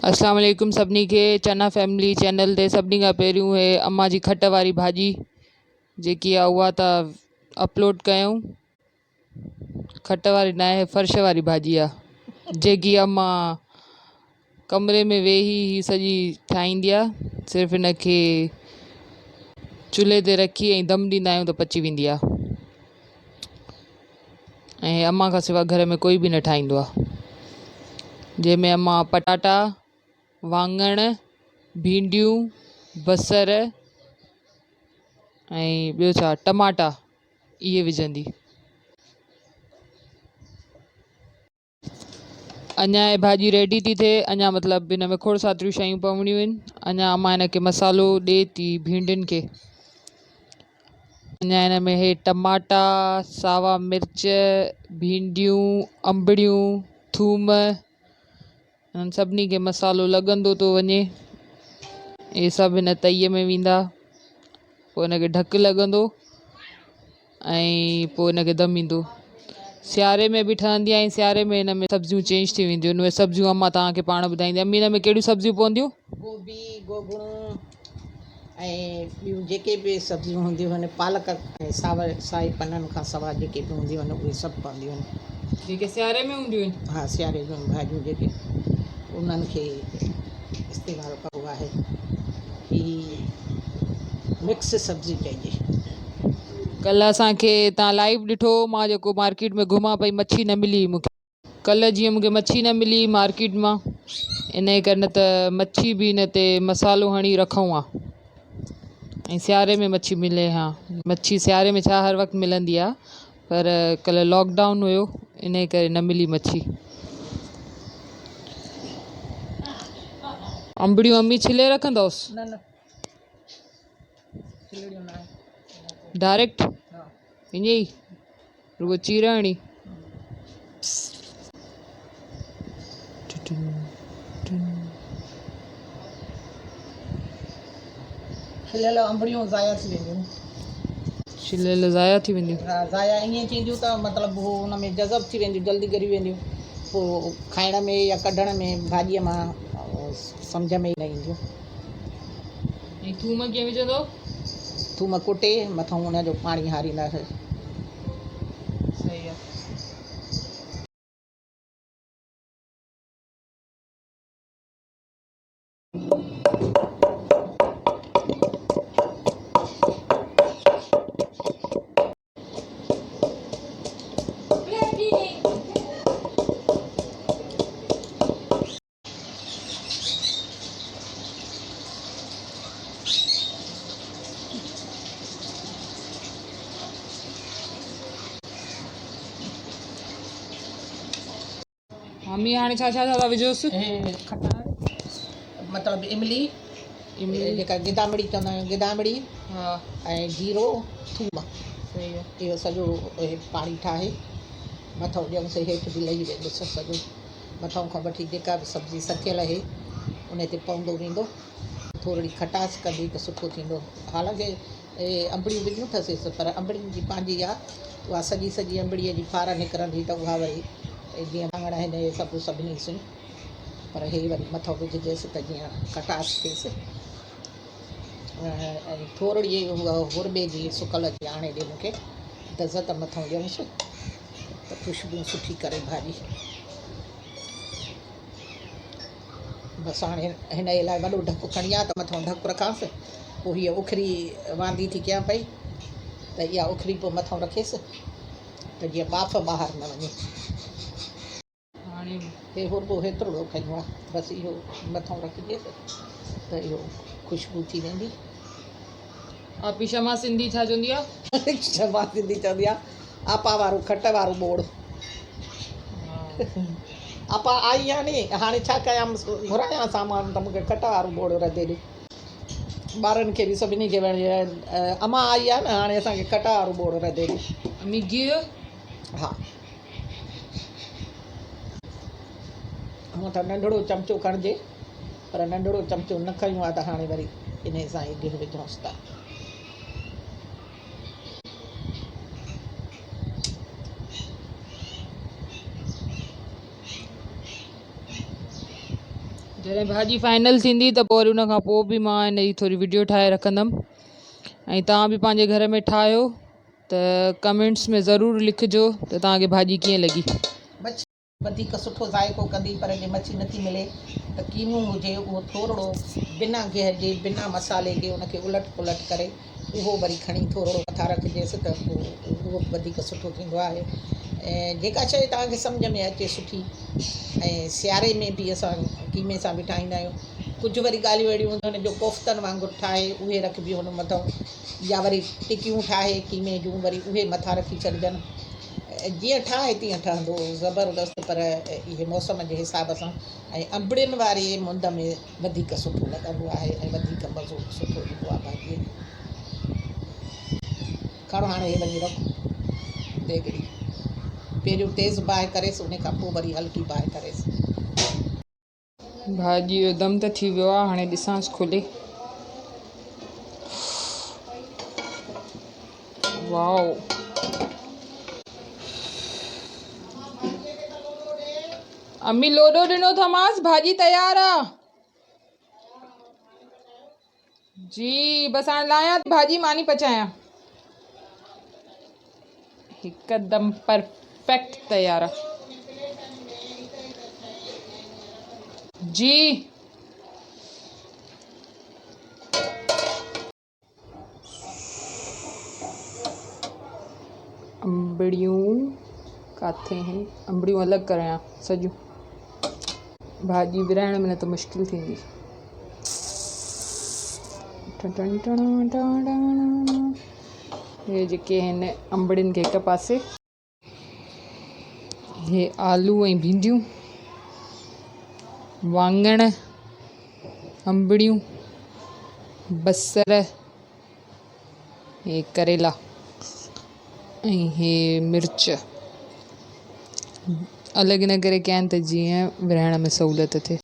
अस्सलाम वालेकुम सभिनी खे। चना फैमिली चैनल ते सभिनी खां पहिरियों हे अम्मा जी खट वारी भाॼी जेकी आहे उहा था अपलोड कयूं। खट वारी न आहे, फर्श वारी भाॼी आहे जेकी अम्मा कमरे में वेही सॼी ठाहींदी आहे। सिर्फ़ु हिनखे चुल्हे ते रखी ऐं दम ॾींदा आहियूं त पची वेंदी आहे। ऐं अम्मा खां सवाइ घर में कोई बि न ठाहींदो आहे। जंहिंमें अम्मा पटाटा, वाङण, भिंडियूं, बसर ऐं ॿियो छा टमाटा इहे विझंदी। अञा हे भाॼी रेडी थी थिए, अञा मतिलबु हिन में खोड़ सातिरियूं शयूं पवणियूं आहिनि। अञा अम्मा हिन खे मसालो ॾिए थी भिंडियुनि खे। अञा हिन में हे टमाटा, सावा मिर्च, भिंडियूं, अंबड़ियूं, थूम, हिननि सभिनी खे मसालो लॻंदो थो वञे। इहे सभु हिन तईअ में वेंदा, पोइ हिनखे ढकु लॻंदो ऐं पोइ हिनखे दम ईंदो। सियारे में बि ठहंदी आहे ऐं सियारे में हिन में सब्जियूं चेंज थी वेंदियूं आहिनि। उहे सब्जियूं अम्मा तव्हांखे पाण ॿुधाईंदी। अम्मी हिन में कहिड़ियूं सब्जियूं पवंदियूं? गोभी, गोगड़ू ऐं ॿियूं जेके बि सब्जियूं हूंदियूं आहिनि, पालक ऐं साई पननि खां सवाइ जेके बि हूंदियूं आहिनि उहे सभु पवंदियूं आहिनि जेके सियारे में हूंदियूं आहिनि। हा, सियारे जूं भाॼियूं जेके उन्हनि खे इस्तेमालु कबो आहे। ही मिक्स सब्जी चइजे। कल्ह असांखे तव्हां लाइव ॾिठो, मां जेको मार्केट में घुमां पई मच्छी न मिली मूंखे। कल्ह जीअं मूंखे मच्छी न मिली मार्केट मां, इन जे करे न त मच्छी बि हिन ते मसालो हणी रखूं आहे ऐं सियारे में मच्छी मिले। हा, मच्छी सियारे में छा हर वक़्तु मिलंदी आहे, पर कल्ह लॉकडाउन हुयो इन जे करे न मिली मच्छी। अंबड़ियूं अम्मी छिले रखंदोसि? न छिलड़ियूं न आहे, डायरेक्ट हा, ईअं ई रुगो चीरणी। छिलियल अंबड़ियूं ज़ाया थी वेंदियूं। छिलियल ज़ाया थी वेंदियूं? हा, ज़ाया ईअं थींदियूं त मतिलबु उहो हुन में जज़ब थी वेंदियूं, जल्दी ॻरी वेंदियूं। पोइ खाइण में या कढण में भाॼीअ मां सम्झ में ई न ईंदियूं। ऐं थूम कीअं विझंदो? थूम कुटे मथां हुनजो पाणी हारींदासीं। सही आहे। मम्मी हाणे छा छा था विझोसि? खटाइण मतिलबु इमली, जेका गिदामिड़ी चवंदा आहियूं, गिदामिड़ी, हा, ऐं जीरो, थूम, सही आहे। इहो सॼो पाणी ठाहे मथां ॾियूंसि। हेठि बि लही वेंदुसि सॼो, मथां खां वठी जेका बि सब्जी सकियल आहे उन ते पवंदो वेंदो। थोरी खटासि कढी त सुठो थींदो। हालांकि अंबड़ियूं विझियूं अथसि, पर अंबड़ियुनि जी पंहिंजी आहे, उहा सॼी अंबड़ीअ जी फार निकिरंदी त उहा वरी जीअं वाङण आहिनि इहे सभिनी से, पर हे वरी मथां विझिजेसि त जीअं खटासि थिएसि। ऐं थोरी उहा हुरबे जी सुकल जी आणे ॾे मूंखे दज़ त मथां ॾियूंसि त ख़ुशबू सुठी करे भाॼी। बसि हाणे हिन जे लाइ वॾो ढकु खणी आहे त मथां ढकु रखांसि। पोइ हीअ उखरी वांदी थी कयां पई त इहा उखरी पोइ मथां रखेसि त जीअं बाफ़ ॿाहिरि न वञे। हाणे हे हुरबो हेतिरो खयो आहे, बसि इहो मथां रखिजेसि त इहो ख़ुशबू थी वेंदी। आपी शमा सिंधी छा चवंदी आहे? शमा सिंधी चवंदी आहे आपा वारो खट वारो बोड़। आपा आई आहे नी, हाणे छा कयां, घुरायां सामान त मूंखे खट वारो बोड़ रधे ॾे। ॿारनि खे बि सभिनी खे वणे। अम्मा आई आहे न, हाणे असांखे खट वारो बोड़ रधे ॾे। अम्मी गिहु? हा, हूअं त नंढिड़ो चमिचो खणिजे, पर नंढिड़ो चमिचो न खयूं आहे त हाणे वरी इन सां ई गिहु विझूंसि था। जॾहिं भाॼी फाइनल थींदी त पोइ वरी उन खां पोइ बि मां हिन जी थोरी वीडियो ठाहे रखंदमि। ऐं तव्हां बि पंहिंजे घर में ठाहियो त कमेंट्स में ज़रूरु लिखिजो त तव्हांखे भाॼी कीअं लॻी। मच्छी वधीक सुठो ज़ाइक़ो कंदी, पर जे मच्छी नथी मिले त कीमो हुजे उहो थोरो बिना गिह जे बिना मसाले जे उनखे उलट पुलट करे उहो वरी खणी थोरो मथां रखिजेसि त उहो वधीक सुठो थींदो आहे। ऐं जेका शइ तव्हांखे सम्झ में अचे सुठी, ऐं सियारे में बि असां कीमे सां बि ठाहींदा आहियूं। कुझु वरी ॻाल्हियूं अहिड़ियूं हूंदियूं आहिनि जो कोफ़्तनि वांगुरु ठाहे उहे रखिबियूं हुन मथां, या वरी टिकियूं ठाहे कीमे जूं वरी उहे मथां रखी छॾिजनि। जीअं ठाहे तीअं ठहंदो ज़बरदस्तु, पर इहे मौसम जे हिसाब सां ऐं अंबड़ियुनि वारे मुंद में वधीक सुठो लॻंदो आहे ऐं वधीक मज़ो सुठो ईंदो आहे भाॼीअ में। खणो हाणे हे वञी रखो देगिड़ी, पहिरियों तेज़ बाहि करेसि, उन खां पोइ वरी हल्की बाहि करेसि। भाॼी जो दम त थी वियो आहे, हाणे ॾिसांसि खोले। वाओ, अम्मी लोॾो ॾिनो अथमांसि, भाॼी तयारु आहे। जी बसि हाणे लाहियां थी भाॼी, मानी पचायां। हिकदमि परफेक्ट तयारु आहे जी। अंबड़ियूं किथे आहिनि? अंबड़ियूं अलॻि करियां सॼियूं, भाॼी विराइण में न त मुश्किल थींदी। हे जेके आहिनि अंबड़ियुनि खे हिकु पासे, हे आलू ऐं भिंडियूं, वाङण, अंबड़ियूं, बसर, हे करेला ऐं हे मिर्च अलॻि इन करे कया आहिनि त जीअं विराइण में सहूलियत थिए।